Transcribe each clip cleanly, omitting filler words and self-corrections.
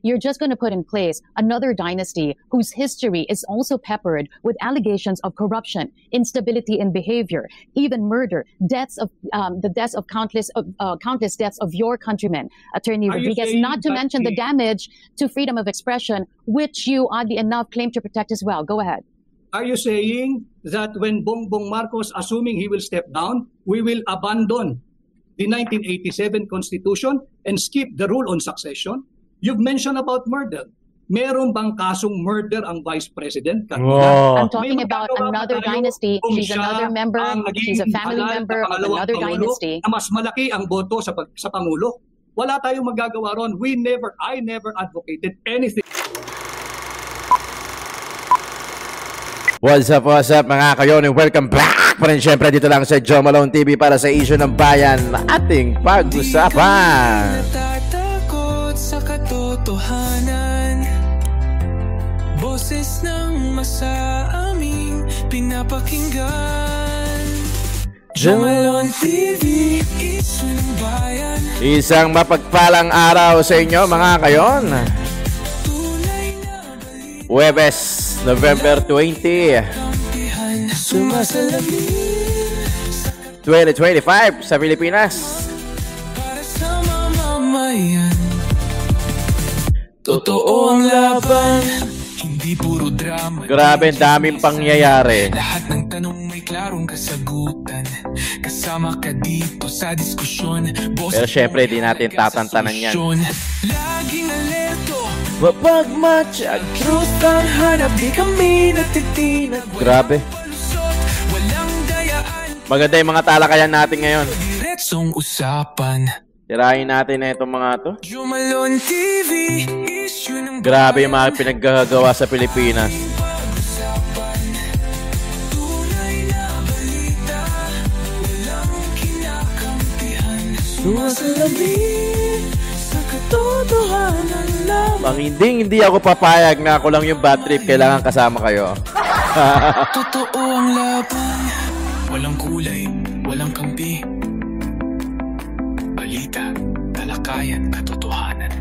you're just going to put in place another dynasty whose history is also peppered with allegations of corruption, instability in behavior, even murder, deaths of the deaths of countless deaths of your countrymen, Attorney Rodriguez, not to mention the damage to freedom of expression, which you oddly enough claim to protect as well. Go ahead. Are you saying that when Bongbong Marcos, assuming he will step down, we will abandon the 1987 Constitution and skip the rule on succession? You've mentioned about murder. Meron bang kasong murder ang Vice President? I'm talking about another dynasty. She's another member. She's a family member of another dynasty. Mas malaki ang boto sa Pangulo. Wala tayong magagawa ron. I never advocated anything. What's up mga kayon, and welcome back pa rin syempre dito lang sa Joe Malone TV para sa issue ng bayan na ating pag-usapan. Natatakot sa katotohanan, boses ng masaaming pinapakinggan. Joe Malone TV, issue ng bayan. Isang mapagpalang araw sa inyo mga kayon. Huwebes, November 20, 2025 sa Pilipinas. Para sa mamamayan, totoo ang laban, hindi puro drama. Grabe, daming pangyayari. Lahat ng tanong may klarong kasagutan. Kasama ka dito sa diskusyon. Pero syempre, di natin tatantanan yan. Laging alerto, Wapag match ang truth ang hanap, di kami natitinag. Grabe. Walang dayaan, Maganda yung mga talakayan natin ngayon. diretsong usapan. Tirahin natin na itong mga to. Joe Malone TV, issue ng Grabe yung mga pinaggagawa sa Pilipinas. pag-usapan. Tunay na balita, walang kinakampihan. Sumasalamin sa katotohanan lamang. Ang hindi ako papayag na ako lang yung bad trip, kailangan kasama kayo. Totoo ang laban, walang kulay, walang kampi. Balita, talakayan, katotohanan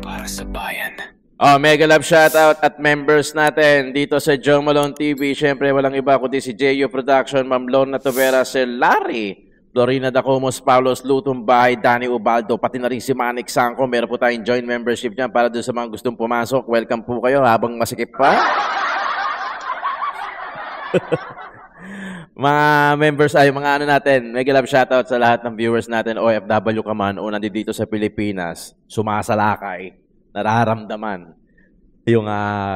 para sa bayan. Oh, mega love shoutout at members natin dito sa Joe Malone TV. Siyempre, walang iba kundi si JU Production, Ma'am Lorna Tovera, si Larry, Florina Dacomos, Paulos Lutong Bahay, Danny Ubaldo, pati na rin si Manik Sangko. Meron po tayong joint membership dyan para doon sa mga gustong pumasok. Welcome po kayo habang masikip pa. Mga members ay mga ano natin, mega love shoutout sa lahat ng viewers natin, OFW ka man o nandito sa Pilipinas, sumasalakay, nararamdaman yung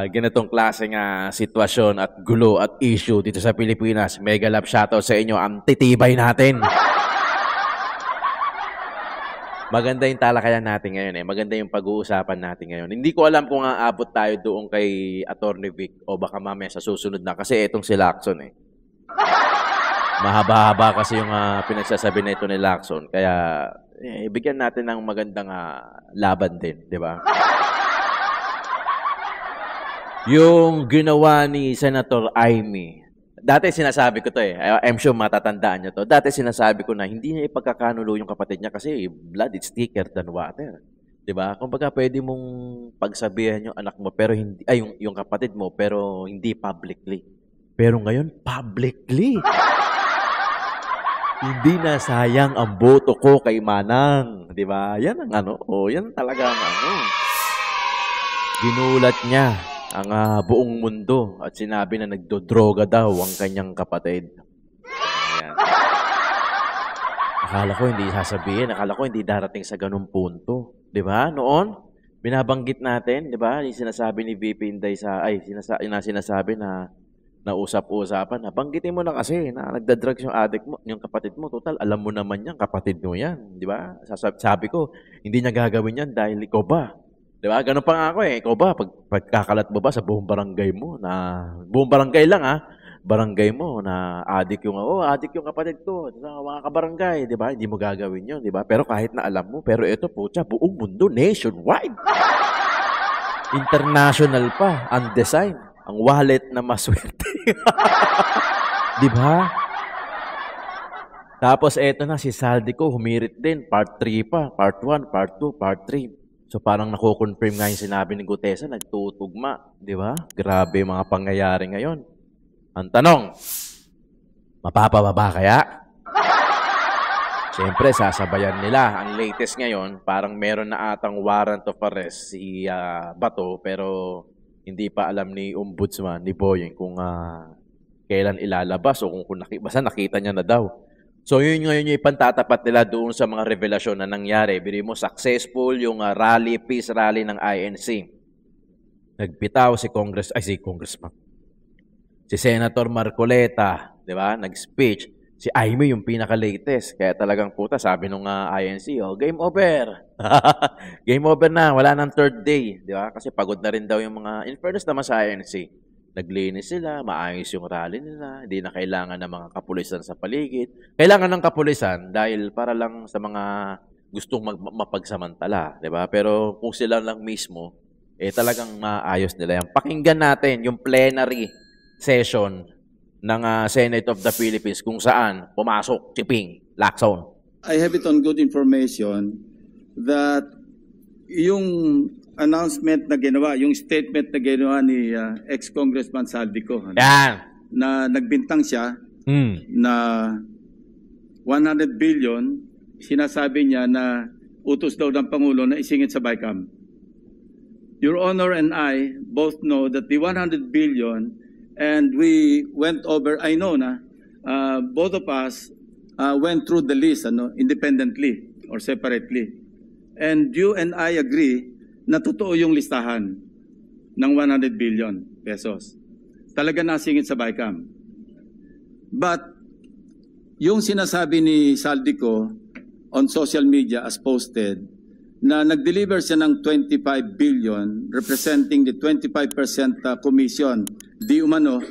ganitong klaseng sitwasyon at gulo at issue dito sa Pilipinas. Mega love shoutout sa inyo, ang titibay natin. Maganda yung talakayan natin ngayon maganda yung pag-uusapan natin ngayon. Hindi ko alam kung aabot tayo doon kay Attorney Vic o baka mamaya sa susunod na kasi itong si Lacson Mahaba-haba kasi yung pinagsasabi na ito ni Lacson. Kaya bigyan natin ng magandang laban din, di ba? Yung ginawa ni Senator Amy. Dati sinasabi ko to I'm sure matatandaan niyo to. Dati sinasabi ko na hindi niya ipagkakanulo yung kapatid niya kasi blood is thicker than water. 'Di ba? Kumbaga pwede mong pagsabihan yung anak mo pero hindi yung kapatid mo pero hindi publicly. Pero ngayon publicly. Hindi na sayang ang boto ko kay Manang, 'di ba? Yan ang yan talaga ang ginulat niya ang buong mundo at sinabi na nagdodroga daw ang kanyang kapatid. Ayan. Akala ko hindi sasabihin, akala ko hindi darating sa ganung punto. 'Di ba? Noon, binabanggit natin, 'di ba? Yung sinasabi ni VP Inday sinasabi na nausap-usapan. Banggitin mo na kasi na nagda-drugs yung addict mo, yung kapatid mo. Total, alam mo naman yan, kapatid mo yan. 'Di ba? Sabi ko, hindi niya gagawin yan dahil ikaw ba? Diba? Ganun pa nga ako Ikaw ba, pagkakalat mo ba sa buong barangay mo na, buong barangay lang barangay mo na adik yung kapatid ko, sa mga kabarangay, diba? Hindi mo gagawin yun, diba? Pero kahit na alam mo, pero ito po, buong mundo, nationwide. International pa, ang design, ang wallet na maswerte. Diba? Tapos eto na, si Saldico, humirit din, part 3 pa, part 1, part 2, part 3. So parang nako-confirm nga yung sinabi ni Gutesa, nagtutugma, di ba? Grabe yung mga pangyayari ngayon. Ang tanong, mapapababa kaya? Siyempre, sasabayan nila. Ang latest ngayon, parang meron na atang warrant of arrest si Bato, pero hindi pa alam ni Ombudsman, ni Boyeng, kung kailan ilalabas o kung basta nakita niya na daw. So yun ngayon yung ipantatapat nila doon sa mga revelasyon na nangyari. Bili mo, successful yung peace rally ng INC. Nagbitaw si Congressman. Si Senator Marcoleta, di ba? Nag-speech. Si Aimee yung pinaka-latest. Kaya talagang puta, sabi nung INC, game over. Game over na, wala nang third day. Di ba? Kasi pagod na rin daw yung mga, in fairness naman sa INC. Naglinis sila, maayos yung rally nila, hindi na kailangan ng mga kapulisan sa paligid. Kailangan ng kapulisan dahil para lang sa mga gustong mapagsamantala, di ba? Pero kung sila lang mismo, talagang maayos nila yan. Pakinggan natin yung plenary session ng Senate of the Philippines kung saan pumasok si Ping Lacson. I have it on good information that yung announcement na ginawa, yung statement na ginawa ni ex-Congressman Saldico, na nagbintang siya na 100 billion, sinasabi niya na utos daw ng Pangulo na isingit sa BICAM. Your Honor and I both know that the 100 billion, and we went over, I know na, both of us went through the list independently or separately. And you and I agree na totoo yung listahan ng 100 billion pesos. Talaga nasingit sa BICAM. But yung sinasabi ni Saldico on social media as posted na nag-deliver siya ng 25 billion representing the 25% commission di umano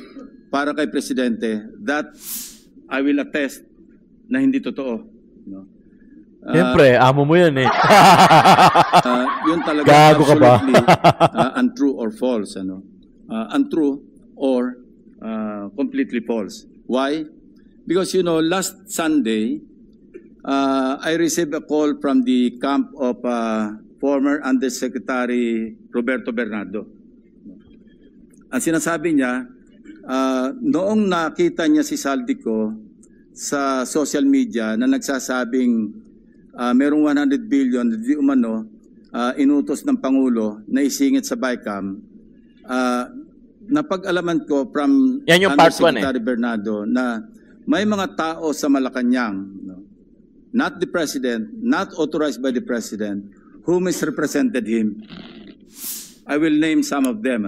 para kay Presidente, that I will attest na hindi totoo. Siyempre, amo mo yan yun talaga Gago ka ba? absolutely untrue or false. Untrue or completely false. Why? Because, last Sunday, I received a call from the camp of former Undersecretary Roberto Bernardo. Ang sinasabi niya, noong nakita niya si Saldico sa social media na nagsasabing merong 100 billion di umano inutos ng Pangulo na isingit sa BICAM, napag-alaman ko from Undersecretary Bernardo na may mga tao sa Malacanang, not the President, not authorized by the President, who misrepresented him. I will name some of them.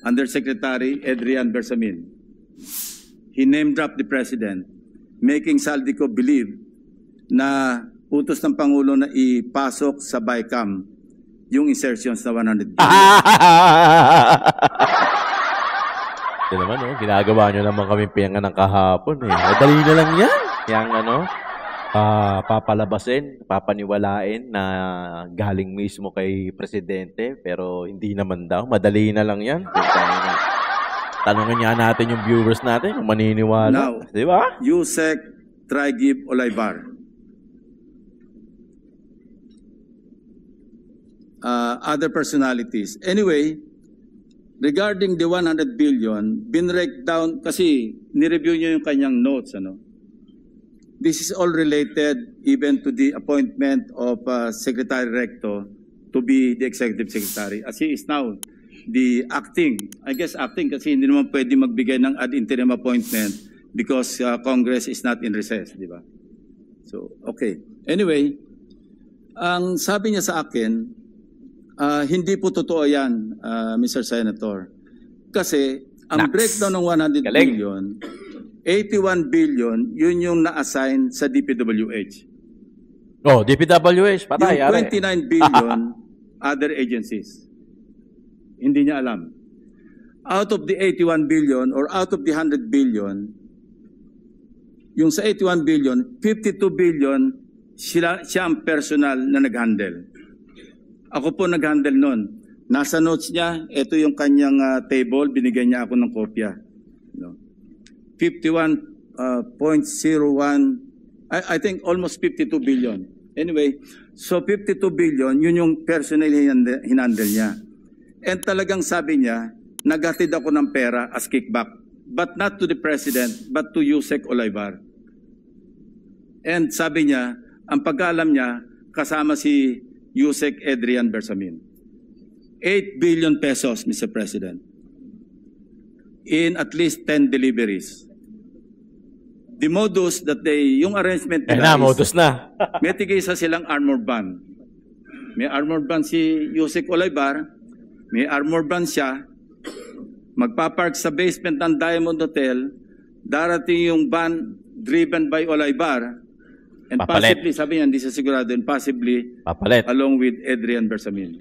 Undersecretary Adrian Bersamin. He name-dropped the President, making Saldico believe na utos ng Pangulo na ipasok sa BICAM yung insertions na 100 billion. Ito naman, ginagawa nyo naman kami piyangan ng kahapon. Madali na lang yan. Yang papalabasin, papaniwalain na galing mismo kay Presidente, pero hindi naman daw. Madali na lang yan. Tanungin nga natin yung viewers natin kung maniniwala. Now, di ba? Yusek Traigib Olaybar. Other personalities. Anyway, regarding the 100 billion, binrake down, kasi nireview niyo yung kanyang notes. This is all related even to the appointment of Secretary Recto to be the Executive Secretary. As he is now the acting, I guess acting kasi hindi naman pwede magbigay ng ad interim appointment because Congress is not in recess, di ba? So, okay. Anyway, ang sabi niya sa akin, hindi po totoo yan, Mr. Senator. Kasi ang breakdown ng 100 billion, 81 billion, yun yung na-assign sa DPWH. Oh, DPWH, patay. Yung 29 billion, other agencies. Hindi niya alam. Out of the 81 billion or out of the 100 billion, yung sa 81 billion, 52 billion, siya ang personal na nag-handle. Ako po nag-handle nun. Nasa notes niya, ito yung kanyang table, binigyan niya ako ng kopya. 51.01, I think almost 52 billion. Anyway, So 52 billion, yun yung personal hinandle niya. And talagang sabi niya, naghatid ako ng pera as kickback. But not to the President, but to Yusek Olaybar. And sabi niya, ang pagkaalam niya, kasama si Yusek Adrian Bersamin. 8 billion pesos, Mr. President. In at least 10 deliveries. The modus that yung arrangement nila modus na. may tigisa silang armored van. May armored van si Yusek Olaybar, may armored van siya, magpapark sa basement ng Diamond Hotel, darating yung van driven by Olaybar, and Papalit. possibly, sabi niya, hindi siya sigurado, and possibly, Papalit. along with Adrian Bersamin.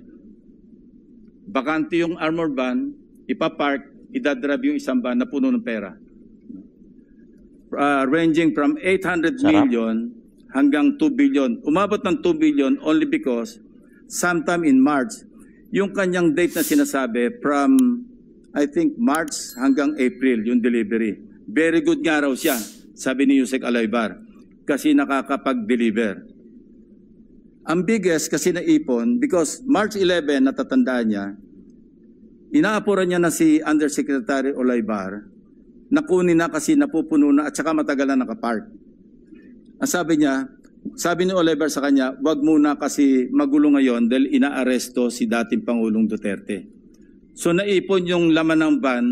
Bakante yung armored van, ipapark, idadrive yung isang van na puno ng pera. Ranging from 800 million hanggang 2 billion. Umabot ng 2 billion only because sometime in March, yung kanyang date na sinasabi from, I think, March hanggang April, yung delivery. Very good nga raw siya, sabi ni Yusek Olaybar, kasi nakakapag-deliver. Ang biggest kasi naipon, because March 11, natatandaan niya, inaapuran niya na si Undersecretary Olaybar, nakunin na kasi napupuno na at saka matagal na nakapark. Ang sabi niya, sabi ni Olaybar sa kanya, wag muna kasi magulo ngayon dahil inaaresto si dating Pangulong Duterte. So naipon yung laman ng van,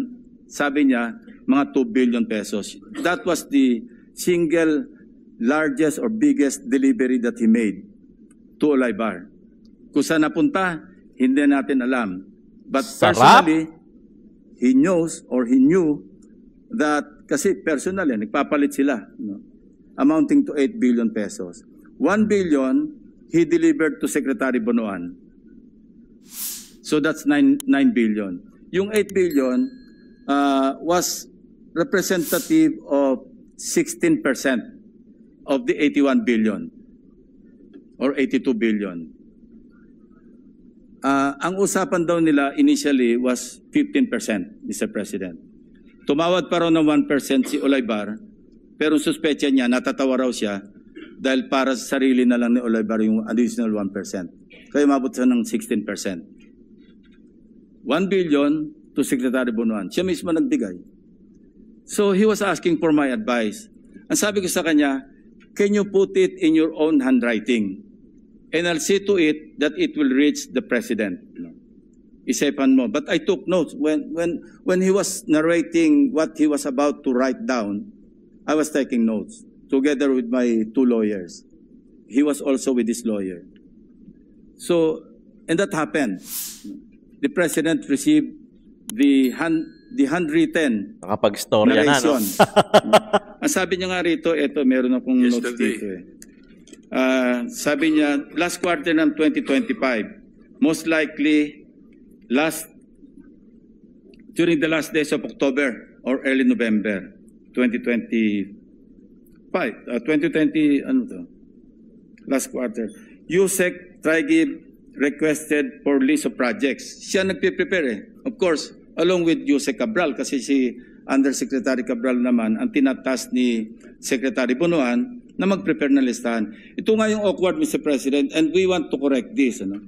sabi niya, mga 2 billion pesos. That was the single largest or biggest delivery that he made to Olaybar. Kung saan napunta, hindi natin alam. But personally, he knows or he knew that, kasi personally, nagpapalit sila, amounting to 8 billion pesos. 1 billion, he delivered to Secretary Bonoan. So that's 9 billion. Yung 8 billion was representative of 16% of the 81 billion or 82 billion. Ang usapan daw nila initially was 15%, Mr. President. Tumawad pa raw ng 1% si Olaybar, pero suspecha niya, natatawa raw siya dahil para sa sarili na lang ni Olaybar yung additional 1%. Kaya umabot siya ng 16%. 1 billion to Secretary Bonoan. Siya mismo nagbigay. So he was asking for my advice. Ang sabi ko sa kanya, can you put it in your own handwriting? And I'll see to it that it will reach the President. Isipan mo. But I took notes. When he was narrating what he was about to write down, I was taking notes together with my 2 lawyers. He was also with his lawyer. So, and that happened. The President received the handwritten Nakapag-storya na, no? narration. Ang sabi niya nga rito, eto, meron akong notes dito eh. Sabi niya, last quarter ng 2025, most likely during the last days of October or early November 2020, ano to? Last quarter. Yusek Trigib requested for list of projects. Siya nagpe-prepare eh. Of course, along with Yusek Cabral, kasi si Undersecretary Cabral naman ang tinatas ni Secretary Bonoan na mag-prepare na listahan. Ito nga yung awkward, Mr. President, and we want to correct this. Ano?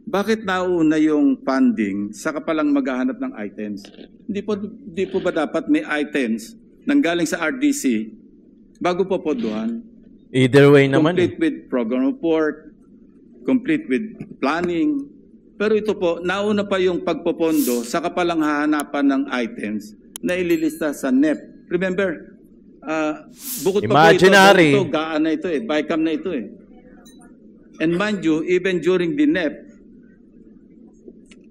Bakit nauna yung funding saka palang maghahanap ng items? Hindi po ba dapat may items nanggaling sa RDC bago po podohan? Either way naman. Complete with program report, complete with planning. Pero ito po, nauna pa yung pagpopondo saka palang hahanapan ng items na ililista sa NEP. Remember, bukod pa po ito, gaan na ito eh, BICAM na ito eh. And mind you, even during the NEP,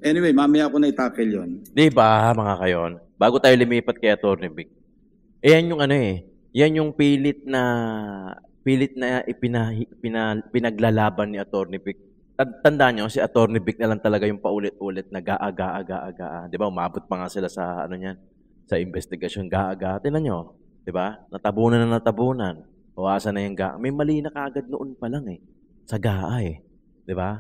anyway, mamaya ako na itakil yun. Diba, mga kayon? Bago tayo lumipat kay Atty. Vic. Yan yung ano eh, yan yung pilit na pinaglalaban ni Atty. Vic. Tandaan nyo, si Atty. Vic na lang talaga yung paulit-ulit na gaa. Di ba? Umabot pa nga sila sa ano yan, sa investigasyon, gaa. Tinan nyo, di ba? Natabunan. Bawasan na yung gaa. May mali na kaagad noon pa lang eh. Sa gaa eh. Di ba?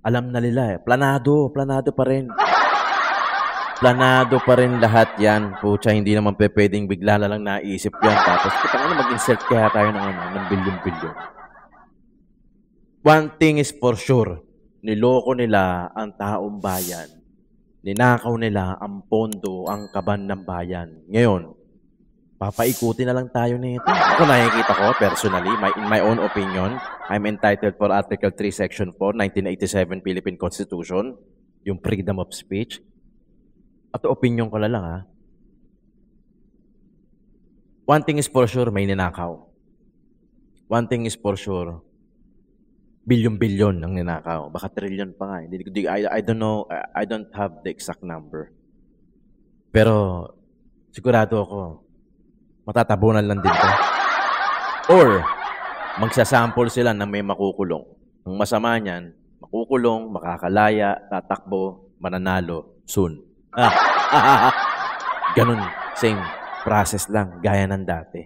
Alam na nila eh. Planado pa rin. Planado pa rin lahat yan. Pucha, hindi naman pwedeng bigla na lang naisip yan. Tapos, maging-insert kaya tayo ng bilyon-bilyon. One thing is for sure, niloko nila ang taong bayan. Ninakaw nila ang pondo, ang kaban ng bayan. Ngayon, papaikutin na lang tayo nito. Ako nakikita ko, personally, in my own opinion, I'm entitled for Article 3, Section 4, 1987 Philippine Constitution, yung freedom of speech. At opinion ko na lang, ha. One thing is for sure, may ninakaw. One thing is for sure, bilyon-bilyon ang ninakaw. Baka trillion pa nga. I don't know, I don't have the exact number. Pero, sigurado ako, matatabunan lang din to. Or, magsasample sila na may makukulong. Ang masama niyan, makukulong, makakalaya, tatakbo, mananalo, soon. Ganun, same process lang, gaya ng dati.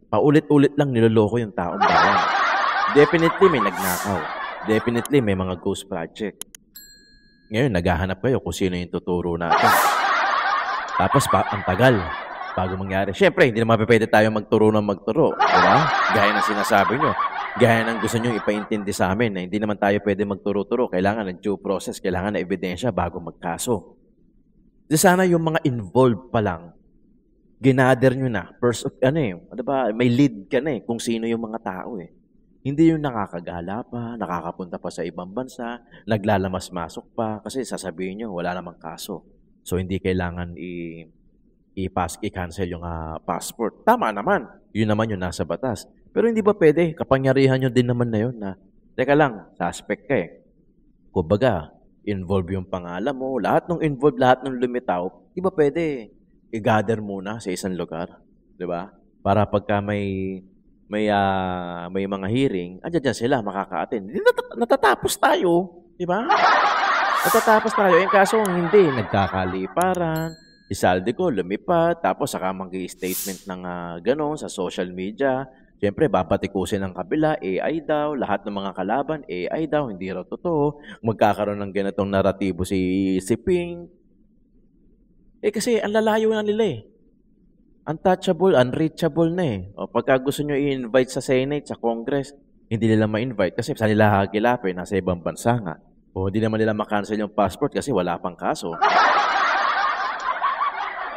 Paulit-ulit lang niloloko yung taong bayan. Definitely may nagnakaw. Definitely may mga ghost project. Ngayon, naghahanap kayo kung sino yung tuturo natin. Tapos, ang tagal bago mangyari. Siyempre, hindi naman pwede tayo magturo ng magturo. Diba? Gaya ng sinasabi nyo. Gaya ng gusto nyo ipaintindi sa amin na hindi naman tayo pwede magturo-turo. Kailangan ng due process, kailangan ng ebidensya bago magkaso. Di sana yung mga involved pa lang, ginather nyo na. Diba? May lead ka na kung sino yung mga tao Hindi yung nakakagala pa, nakakapunta pa sa ibang bansa, naglalamas-masok pa, kasi sasabihin nyo, wala namang kaso. So, hindi kailangan i-cancel yung passport. Tama naman. Yun naman yung nasa batas. Pero hindi ba pwede? Kapangyarihan nyo din naman na yun na, teka lang, suspect ka Kumbaga, involve yung pangalan mo, lahat ng involved, lahat ng lumitaw, di ba pwede i-gather muna sa isang lugar? Di ba? Para pagka may mga hearing, dyan sila makaka-attend. Natatapos tayo, di ba? Natatapos tayo. Yung kaso hindi, nagkakaliparan, isaldi ko, lumipat, tapos saka mag-i-statement ng gano'n sa social media. Siyempre, babatikusin ng kabila, AI daw, lahat ng mga kalaban, AI daw, hindi raw totoo. Magkakaroon ng ganitong naratibo si Ping. Kasi ang lalayo na nila Untouchable, unreachable na O pagka gusto nyo i-invite sa Senate, sa Congress, hindi nila ma-invite kasi saan nila hagilapin, nasa ibang bansa nga. O hindi naman nila makancel yung passport kasi wala pang kaso.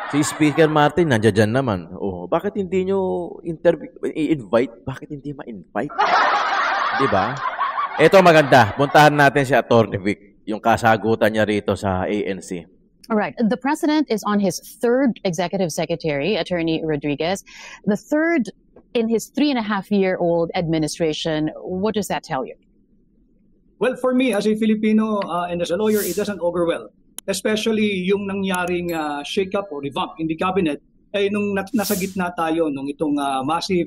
Si Speaker Martin, nandiyan naman. Bakit hindi nyo i-invite? Bakit hindi ma-invite? Diba? Ito maganda. Puntahan natin si Atty. Vic, yung kasagutan niya rito sa ANC. All right. The president is on his third executive secretary, Attorney Rodriguez. The third in his 3.5-year-old administration. What does that tell you? Well, for me, as a Filipino and as a lawyer, it doesn't augur well. Especially yung nangyaring shake-up o revamp in the cabinet nung nasa gitna tayo nung itong massive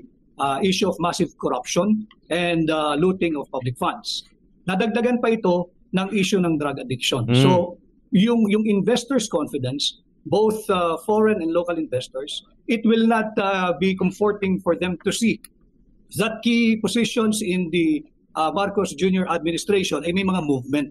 issue of massive corruption and looting of public funds. Nadagdagan pa ito ng issue ng drug addiction. So, yung investors' confidence, both foreign and local investors, it will not be comforting for them to see that key positions in the Marcos Jr. administration ay may mga movement.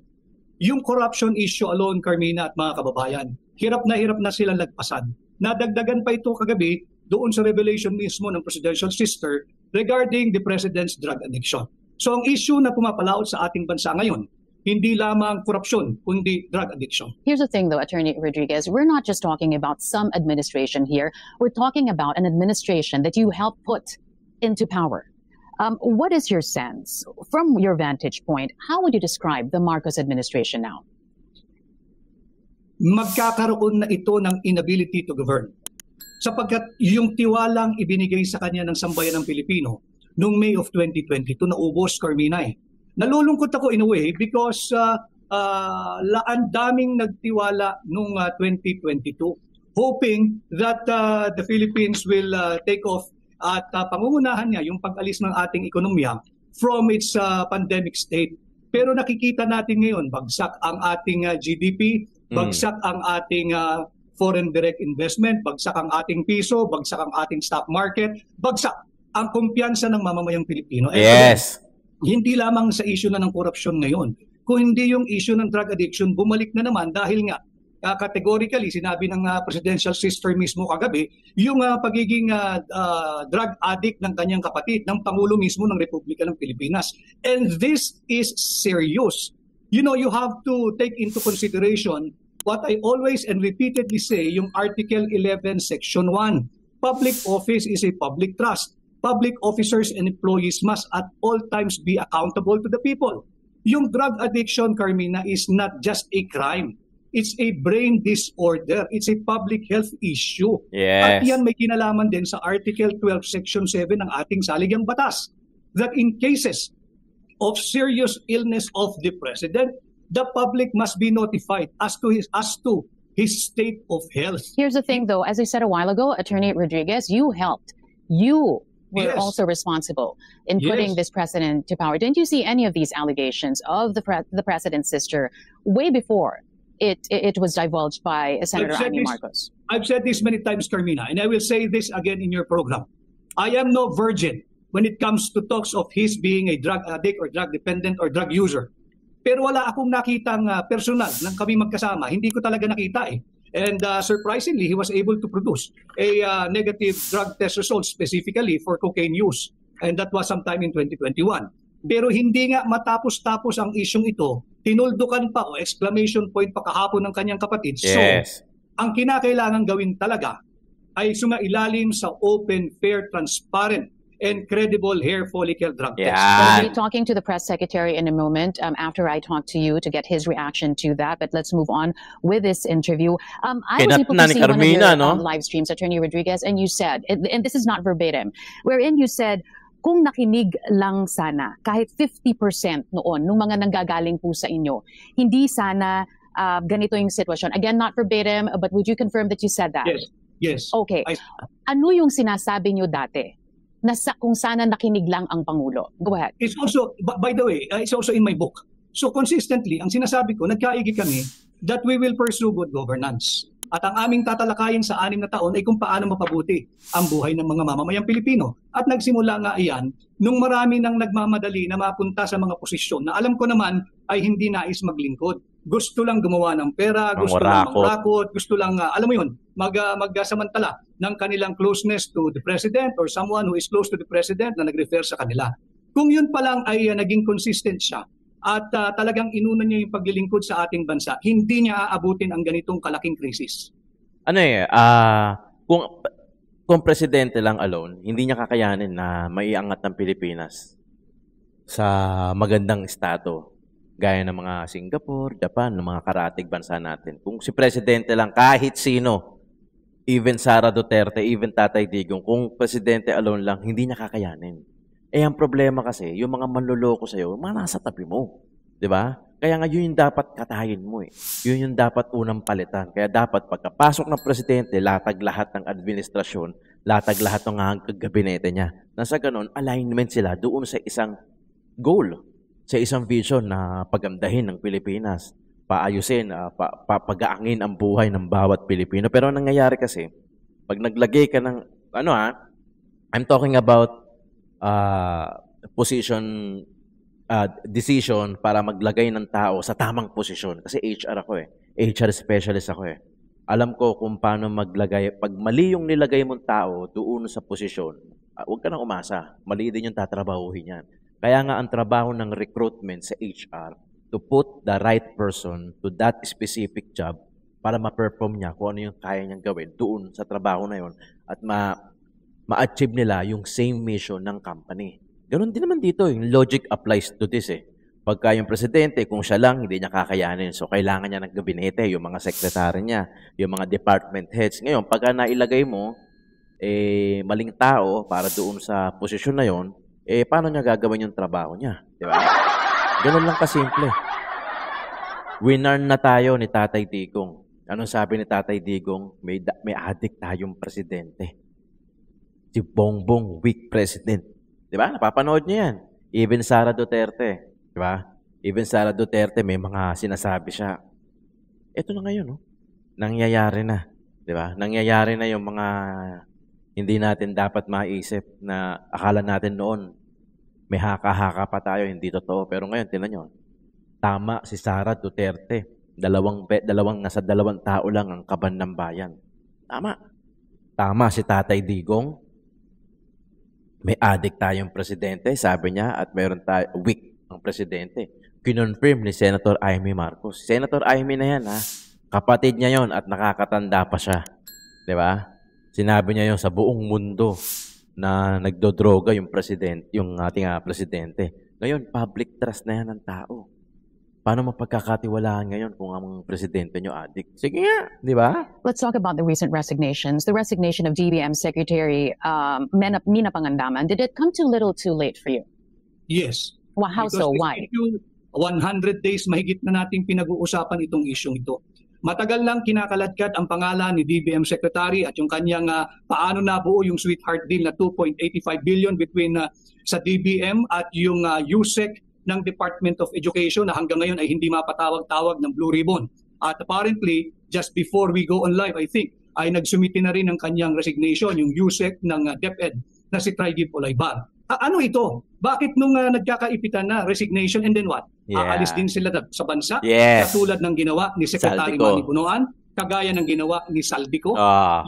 Yung corruption issue alone, Carmina at mga kababayan, hirap na silang lagpasan. Nadagdagan pa ito kagabi doon sa revelation mismo ng presidential sister regarding the president's drug addiction. So ang issue na pumapalaot sa ating bansa ngayon, hindi lamang korupsyon, kundi drug addiction. Here's the thing though, Attorney Rodriguez, we're not just talking about some administration here. We're talking about an administration that you helped put into power. What is your sense, from your vantage point, how would you describe the Marcos administration now? Magkakaroon na ito ng inability to govern. Sapagkat yung tiwalang ibinigay sa kanya ng sambayan ng Pilipino noong May of 2022, naubos, Carmina. Nalulungkot ako in a way because ang daming nagtiwala noong 2022, hoping that the Philippines will take off at pangungunahan niya yung pag-alis ng ating ekonomiya from its pandemic state. Pero nakikita natin ngayon, bagsak ang ating GDP, bagsak ang ating foreign direct investment, bagsak ang ating piso, bagsak ang ating stock market, bagsak ang kumpiyansa ng mamamayang Pilipino. Yes. Hindi lamang sa issue na ng korupsyon ngayon, kung hindi yung issue ng drug addiction, bumalik na naman dahil nga categorically, sinabi ng presidential sister mismo kagabi, yung pagiging drug addict ng kanyang kapatid, ng Pangulo mismo ng Republika ng Pilipinas. And this is serious. You know, you have to take into consideration what I always and repeatedly say, yung Article 11, Section 1. Public office is a public trust. Public officers and employees must at all times be accountable to the people. Yung drug addiction, Carmina, is not just a crime. It's a brain disorder. It's a public health issue. Yes. At yan may kinalaman din sa Article 12, Section 7 ng ating saligang batas, that in cases of serious illness of the president, the public must be notified as to his state of health. Here's the thing, though. As I said a while ago, Attorney Rodriguez, you helped. You were Yes. also responsible in Yes. putting this president to power. Didn't you see any of these allegations of the president's sister way before it was divulged by Senator said Amy this- Marcos? I've said this many times, Carmina, and I will say this again in your program. I am no virgin when it comes to talks of his being a drug addict or drug dependent or drug user. Pero wala akong nakitang personal nang kami magkasama. Hindi ko talaga nakita eh. And surprisingly, he was able to produce a negative drug test result specifically for cocaine use. And that was sometime in 2021. Pero hindi nga matapos-tapos ang isyong ito, tinuldukan pa o exclamation point pa kahapon ng kanyang kapatid. Yes. So, ang kinakailangan gawin talaga ay sumailalim sa open, fair, transparent, and credible hair follicle drug test. I'll Yan. be talking to the press secretary in a moment after I talk to you to get his reaction to that. But let's move on with this interview. I was able to Kinatna ni see one of Carmina, your no? live streams, Attorney Rodriguez, and you said, and this is not verbatim, wherein you said, kung nakinig lang sana, kahit 50% noon, nung mga nanggagaling po sa inyo, hindi sana ganito yung sitwasyon. Again, not verbatim, but would you confirm that you said that? Yes, yes. Okay. I- Ano yung sinasabi nyo dati? Kung sana nakinig lang ang Pangulo. Go ahead. It's also, by the way, it's also in my book. So consistently, ang sinasabi ko, nagkaigi kami that we will pursue good governance. At ang aming tatalakayin sa 6 na taon ay kung paano mapabuti ang buhay ng mga mamamayang Pilipino. At nagsimula nga iyan nung marami nang nagmamadali na mapunta sa mga posisyon na alam ko naman ay hindi nais maglingkod. Gusto lang gumawa ng pera, gusto lang mangrakot, gusto lang, alam mo yun, magsamantala ng kanilang closeness to the president or someone who is close to the president na nag-refer sa kanila. Kung yun pa lang ay naging consistent siya at talagang inuna niya yung paglilingkod sa ating bansa, hindi niya aabutin ang ganitong kalaking krisis. Ano kung presidente lang alone, hindi niya kakayanin na maiangat ng Pilipinas sa magandang estado. Gaya ng mga Singapore, Japan, ng mga karatig bansa natin. Kung si presidente lang, kahit sino, even Sara Duterte, even Tatay Digong, kung presidente alone lang, hindi niya kakayanin. Eh, ang problema kasi, yung mga manloloko sa'yo, mga nasa tabi mo. Di ba? Kaya nga yun yung dapat katayin mo eh. Yun yung dapat unang palitan. Kaya dapat pagkapasok ng presidente, latag lahat ng administrasyon, latag lahat ng gabinete niya. Nasa ganun, alignment sila doon sa isang goal, sa isang vision na pagandahin ng Pilipinas, paayusin, pag-aangin ang buhay ng bawat Pilipino. Pero ang nangyayari kasi, pag naglagay ka ng, I'm talking about decision para maglagay ng tao sa tamang posisyon. Kasi HR ako eh. HR specialist ako eh. Alam ko kung paano maglagay. Pag mali yung nilagay mong tao doon sa posisyon, huwag ka nang umasa. Mali din yung tatrabahuhin yan. Kaya nga ang trabaho ng recruitment sa HR to put the right person to that specific job para ma-perform niya kung ano yung kaya niyang gawin doon sa trabaho na yon at ma-achieve nila yung same mission ng company. Ganon din naman dito, yung logic applies to this eh. Pagka yung presidente, kung siya lang, hindi niya kakayanin. So, kailangan niya ng gabinete, yung mga sekretary niya, yung mga department heads. Ngayon, pagka nailagay mo, maling tao para doon sa posisyon na yon, paano niya gagawin yung trabaho niya? Di ba? Ganon lang kasimple. Winner na tayo ni Tatay Digong. Anong sabi ni Tatay Digong? May addict tayong presidente. Si Bongbong, weak president. Di ba? Napapanood niyo yan. Even Sara Duterte. Di ba? Even Sara Duterte, may mga sinasabi siya. Ito na ngayon, no? Nangyayari na. Di ba? Nangyayari na yung mga hindi natin dapat maisip na akala natin noon may haka-haka pa tayo, hindi totoo. Pero ngayon, tingnan nyo, tama si Sara Duterte. Nasa dalawang tao lang ang kaban ng bayan. Tama. Tama si Tatay Digong. May adik tayong presidente, sabi niya, at mayroon tayo weak ang presidente. Kinonfirm ni Senator Amy Marcos. Senator Amy na yan, ha? Kapatid niya yon at nakakatanda pa siya. Di ba? Sinabi niya yon sa buong mundo na nagdodroga yung ating presidente. Ngayon, public trust na yan ng tao. Paano mapagkakatiwalaan ngayon kung ang presidente nyo adik? Sige nga, di ba? Let's talk about the recent resignations. The resignation of DBM Secretary Mina Pangandaman. Did it come too little too late for you? Yes. Well, how Because so? this Why? issue, 100 days mahigit na nating pinag-uusapan itong isyong ito. Matagal lang kinakaladkad ang pangalan ni DBM Secretary at yung kanyang paano nabuo yung sweetheart deal na 2.85 billion between sa DBM at yung USEC ng Department of Education na hanggang ngayon ay hindi mapatawag-tawag ng Blue Ribbon. At apparently, just before we go on live, I think, ay nagsumiti na rin ng kanyang resignation, yung USEC ng DepEd na si Tridib Olaybar. Ano ito? Bakit nung nagkakaipitan na resignation and then what? Yeah. Aalis din sila sa bansa? Yes. Katulad ng ginawa ni Secretary Saldico. Manny Bunoan, kagaya ng ginawa ni Saldico.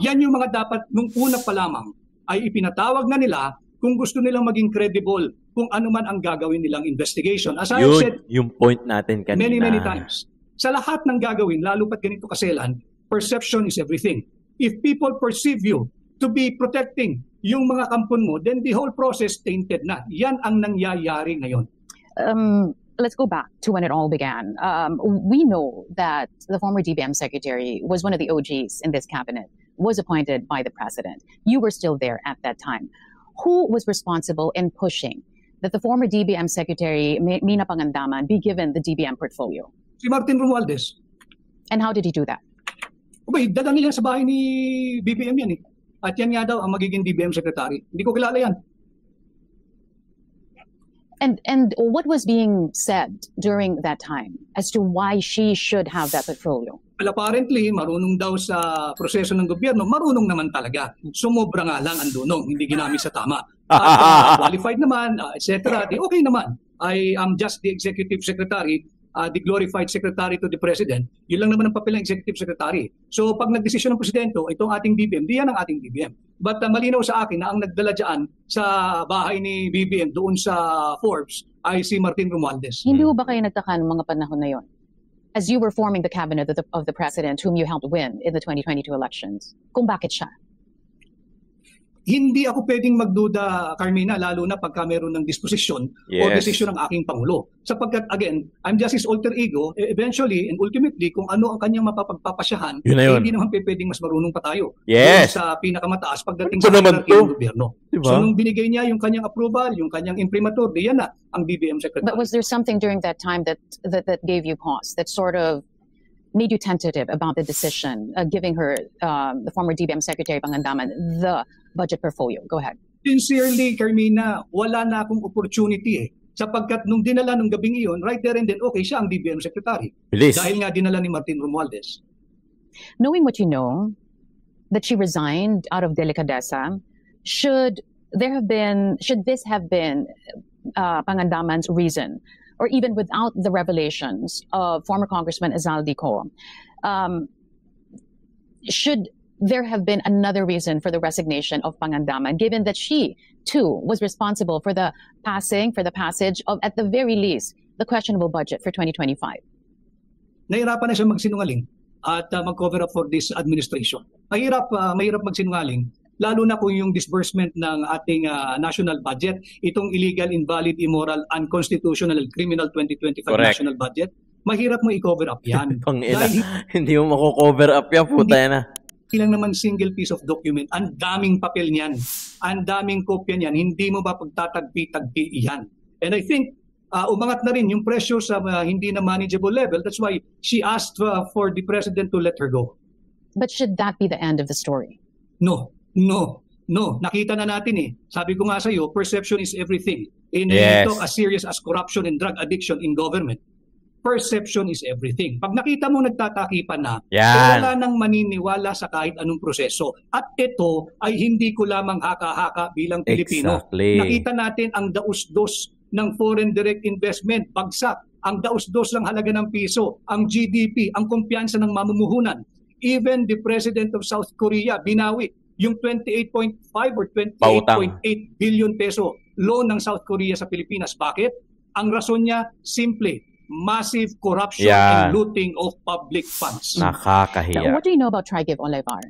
Yan yung mga dapat nung una pa lamang ay ipinatawag na nila kung gusto nilang maging credible kung ano man ang gagawin nilang investigation. As I have said yung point natin kanina. many times, sa lahat ng gagawin, lalo pat ganito kaselan, perception is everything. If people perceive you to be protecting yung mga kampon mo, then the whole process tainted na. Yan ang nangyayari ngayon. Let's go back to when it all began. We know that the former DBM secretary was one of the OGs in this cabinet, was appointed by the president. You were still there at that time. Who was responsible in pushing that the former DBM secretary, Mina Pangandaman, be given the DBM portfolio? Si Martin Romualdez. And how did he do that? Okay, dala nila sa bahay ni BBM yan eh. At yan nga daw ang magiging DBM secretary. Hindi ko kilala yan. And what was being said during that time as to why she should have that portfolio? Well, apparently, marunong daw sa proseso ng gobyerno, marunong naman talaga. Sumobra nga lang ang dunong, hindi ginamit sa tama. At qualified naman, etc. Okay naman. I am just the executive secretary, the glorified secretary to the president. Yun lang naman ang papel ng executive secretary. So pag nagdesisyon ng presidente, itong ating BBM, di yan ang ating BBM. But malinaw sa akin na ang nagdala dyan sa bahay ni BBM doon sa Forbes ay si Martin Romualdez. Hindi ho ba kayo nagtaka ng mga panahon na yon? As you were forming the cabinet of the president whom you helped win in the 2022 elections, kung bakit siya? Hindi ako pwedeng magduda, Carmina, lalo na pagka meron ng disposisyon o desisyon ng aking Pangulo. Sapagkat, again, I'm just his alter ego. Eventually and ultimately, kung ano ang kanyang mapapagpapasyahan, hindi naman pwedeng mas marunong pa tayo sa pinakamataas pagdating sa ng gobyerno. Diba? So, nung binigay niya yung kanyang approval, yung kanyang imprimatur, diyan na ang BBM Secretary. But was there something during that time that gave you pause, that sort of made you tentative about the decision, giving her, the former DBM Secretary Pangandaman, the budget portfolio? Go ahead. Sincerely, Carmina, wala na akong opportunity sapagkat nung dinala nung gabing iyon, right there and then, okay, siya ang DBM Secretary. Bilis. Dahil nga dinala ni Martin Romualdez. Knowing what you know, that she resigned out of delicadeza, should this have been Pangandaman's reason, or even without the revelations of former Congressman Zaldico, should there have been another reason for the resignation of Pangandaman, given that she, too, was responsible for the passage of, at the very least, the questionable budget for 2025? Nahirapan na siya magsinungaling at mag-cover up for this administration. Mahirap magsinungaling, lalo na kung yung disbursement ng ating national budget, itong illegal, invalid, immoral, unconstitutional, criminal 2025 national budget, mahirap mo i-cover up yan. Hindi mo mako-cover up yan, puta na. Hindi lang naman single piece of document, ang daming papel niyan, ang daming kopya niyan, hindi mo ba pagtatagpi-tagpi iyan. And I think, umangat na rin yung presyo sa hindi na manageable level. That's why she asked for the president to let her go. But should that be the end of the story? No. Nakita na natin eh. Sabi ko nga sa iyo, perception is everything. In a talk as serious as corruption and drug addiction in government, perception is everything. Pag nakita mo nagtatakipan na, wala nang maniniwala sa kahit anong proseso. At ito ay hindi ko lamang haka-haka bilang Pilipino. Exactly. Nakita natin ang daus-dos ng foreign direct investment, bagsak. ang daos-dos ng halaga ng piso, ang GDP, ang kumpiyansa ng mamumuhunan. Even the President of South Korea, binawi yung 28.5 or 28.8 billion peso loan ng South Korea sa Pilipinas. Bakit? Ang rason niya, simple, massive corruption and looting of public funds. Nakakahiya. What do you know about Trigib Olivar,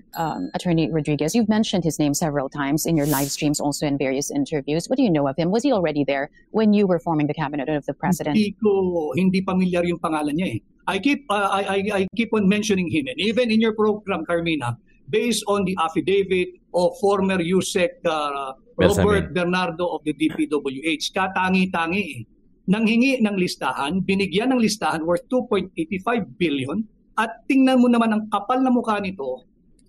Attorney Rodriguez? You've mentioned his name several times in your live streams, also in various interviews. What do you know of him? Was he already there when you were forming the cabinet of the president? Hindi pamilyar yung pangalan niya eh. I keep on mentioning him, and even in your program, Carmina, based on the affidavit of former USEC Robert Bernardo of the DPWH, katangi-tangi eh. Nanghingi ng listahan, binigyan ng listahan worth 2.85 billion at tingnan mo naman ang kapal na mukha nito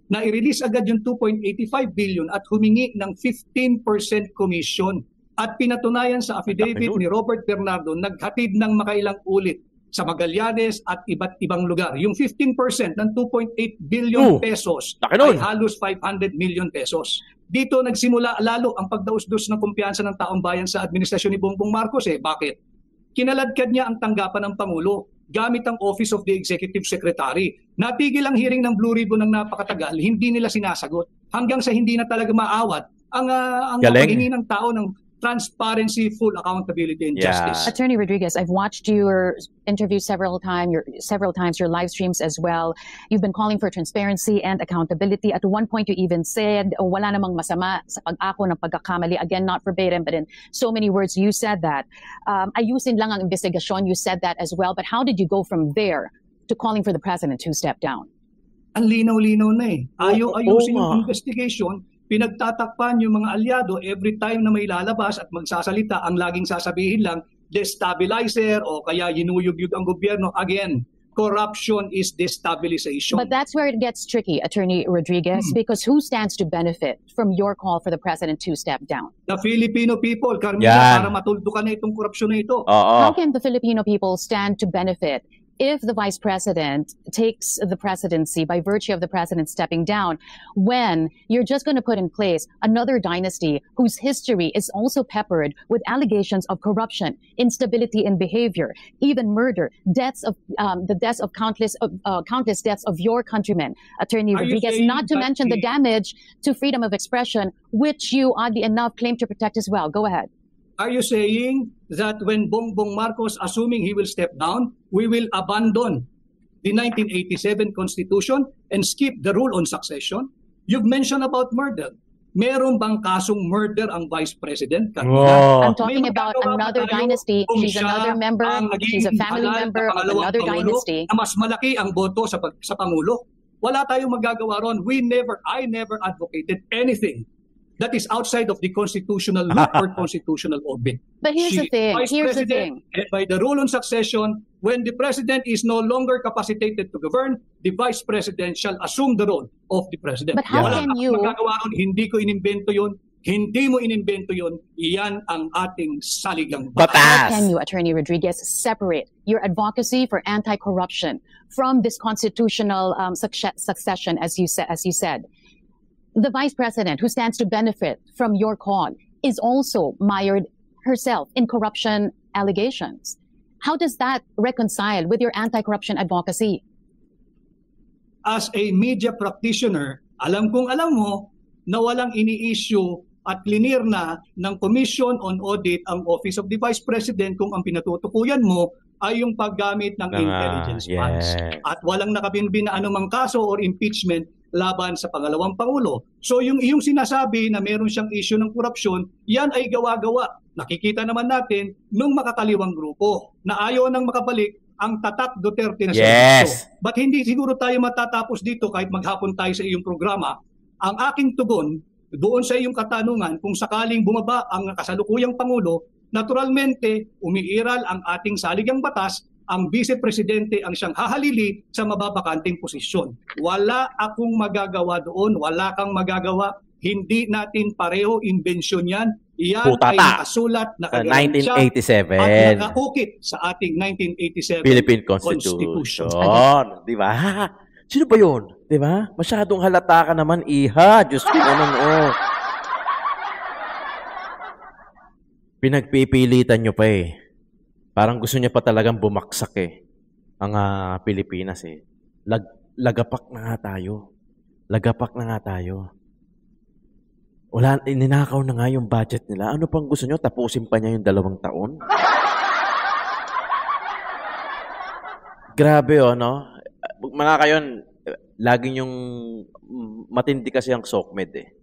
na i-release agad yung 2.85 billion at humingi ng 15% commission at pinatunayan sa affidavit ni Robert Bernardo naghatid ng makailang ulit sa Magallanes at iba't ibang lugar. Yung 15% ng 2.8 billion pesos ay halos 500 million pesos. Dito nagsimula lalo ang pagdausdos ng kumpiyansa ng taong bayan sa administrasyon ni Bongbong Marcos eh. Bakit? Kinaladkad niya ang tanggapan ng Pangulo gamit ang Office of the Executive Secretary. Natigil ang hearing ng Blue Ribbon ng napakatagal, hindi nila sinasagot. Hanggang sa hindi na talaga maawat ang paghingi ng tao ng transparency, full accountability, and justice. Attorney Rodriguez, I've watched your interviews several times, your live streams as well. You've been calling for transparency and accountability. At one point, you even said, wala namang masama sa pag-ako ng pagkakamali. Again, not verbatim, but in so many words, you said that. Ayusin lang ang investigasyon, you said that as well. But how did you go from there to calling for the president to step down? Ang linaw-linaw na eh. Ayusin yung investigation. Pinagtatakpan yung mga alyado every time na may lalabas at magsasalita, ang laging sasabihin lang, destabilizer o kaya yinuyug-yug ang gobyerno. Again, corruption is destabilization. But that's where it gets tricky, Attorney Rodriguez, because who stands to benefit from your call for the president to step down? The Filipino people, Carmina, para matuldukan na itong korupsyon na ito. How can the Filipino people stand to benefit if the vice president takes the presidency by virtue of the president stepping down, when you're just going to put in place another dynasty whose history is also peppered with allegations of corruption, instability in behavior, even murder, deaths of countless deaths of your countrymen, Attorney Rodriguez, not to mention the damage to freedom of expression, which you oddly enough claim to protect as well. Go ahead. Are you saying that when Bongbong Marcos, assuming he will step down, we will abandon the 1987 Constitution and skip the rule on succession? You've mentioned about murder. Meron bang kasong murder ang Vice President? I'm talking about another dynasty. She's another member. She's a family member of another dynasty. Mas malaki ang boto sa Pangulo. Wala tayong magagawa ron. I never advocated anything that is outside of the constitutional loop or constitutional orbit. But here's the thing. By the rule on succession, when the president is no longer capacitated to govern, the vice president shall assume the role of the president. But how can you? Hindi ko inimbento yun. Hindi mo inimbento yun. Iyan ang ating saligang batas. How can you, Attorney Rodriguez, separate your advocacy for anti-corruption from this constitutional succession, as you said? The vice president, who stands to benefit from your call, is also mired herself in corruption allegations. How does that reconcile with your anti-corruption advocacy? As a media practitioner, alam mo na walang ini-issue at clear na ng Commission on Audit ang Office of the Vice President kung ang pinatutukuyan mo ay yung paggamit ng intelligence funds. At walang nakabinbin na anumang kaso or impeachment laban sa pangalawang Pangulo. So yung iyong sinasabi na meron siyang issue ng korupsyon, yan ay gawa-gawa. Nakikita naman natin nung makakaliwang grupo na ayaw nang makabalik ang tatak Duterte na servisyo. But hindi siguro tayo matatapos dito kahit maghapon tayo sa iyong programa. Ang aking tugon doon sa iyong katanungan, kung sakaling bumaba ang kasalukuyang Pangulo, naturalmente umiiral ang ating saligang batas, ang Vice Presidente ang siyang hahalili sa mababakanting posisyon. Wala akong magagawa doon, wala kang magagawa. Hindi natin pareho imbensyon yan. Iyan ay nakasulat, nakagarantiya at nakaukit sa ating 1987 Philippine Constitution. Di ba? Sino ba yun? Di ba? Masyadong halata ka naman, iha. Diyos ko naman, Pinagpipilitan nyo pa eh. Parang gusto niya pa talagang bumaksak ang Pilipinas Lagapak na nga tayo. Lagapak na nga tayo. Wala, ninakaw na nga yung budget nila. Ano pang gusto nyo? Tapusin pa niya yung 2 taon? Grabe, no? Mga kayon, laging yung matindi kasi ang SOCMED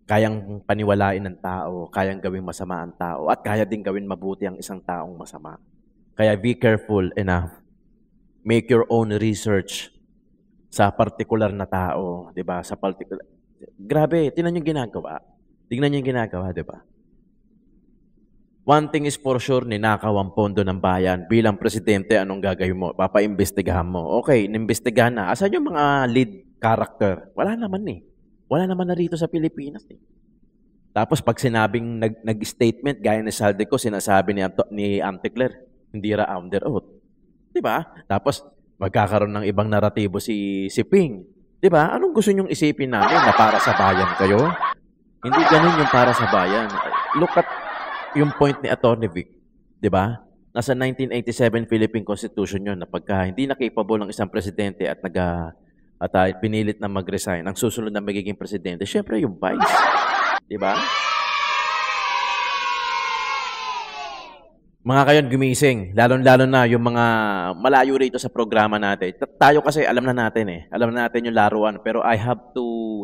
Kayang paniwalain ng tao, kayang gawing masama ang tao, at kaya din gawin mabuti ang isang taong masama. Kaya be careful enough. Make your own research sa particular na tao, 'di ba? Sa particular. Grabe, tingnan niyo ginagawa. Tingnan niyo yung ginagawa, 'di ba? One thing is for sure, ninakaw ang pondo ng bayan. Bilang presidente, anong gagawin mo? Papaimbestigahan mo. Okay, inimbestigahan na. Asan yung mga lead character? Wala naman Wala naman na rito sa Pilipinas Tapos pag sinabing nag-statement, gaya ni Saldico, sinasabi ni Auntie Claire, hindi ra under oath. 'Di ba? Tapos magkakaroon ng ibang naratibo si Ping. 'Di ba? Anong gusto nyong isipin namin na para sa bayan kayo? Hindi ganun yung para sa bayan. Look at yung point ni Atty. Vic, 'di ba? Nasa 1987 Philippine Constitution 'yon na pagka hindi na capable ng isang presidente at pinilit na mag-resign, ang susunod na magiging presidente, syempre yung vice. 'Di ba? Mga kayon, gumising. Lalo-lalo na yung mga malayo rito sa programa natin. Tayo kasi alam na natin Alam na natin yung laruan. Pero I have to,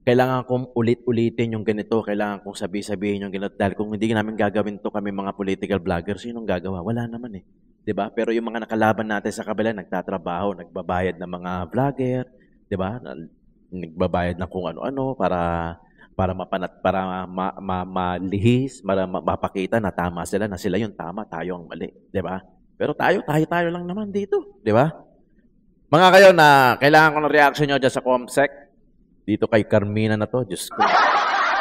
kailangan kong ulit-ulitin yung ganito. Kailangan kong sabi-sabihin yung ganito. Dahil kung hindi namin gagawin to kami mga political vloggers, sinong gagawa? Wala naman Diba? Pero yung mga nakalaban natin sa kabila, nagtatrabaho, nagbabayad ng mga vlogger. Diba? Nagbabayad ng kung ano-ano para malihis, para mapakita na tama sila, na sila yung tama, tayo ang mali, 'di ba? Pero tayo lang naman dito, 'di ba? Mga kayo na kailangan ko ng reaction niyo diyan sa COMSEC. Dito kay Carmina na to, Diyos ko.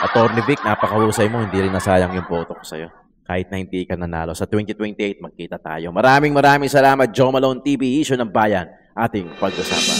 Atty. Vic, napakahusay mo, hindi rin nasayang yung boto ko sa'yo. Kahit na hindi ka nanalo. Sa 2028, magkita tayo. Maraming salamat, Joe Malone TV, Issue ng Bayan, ating pag-usapan.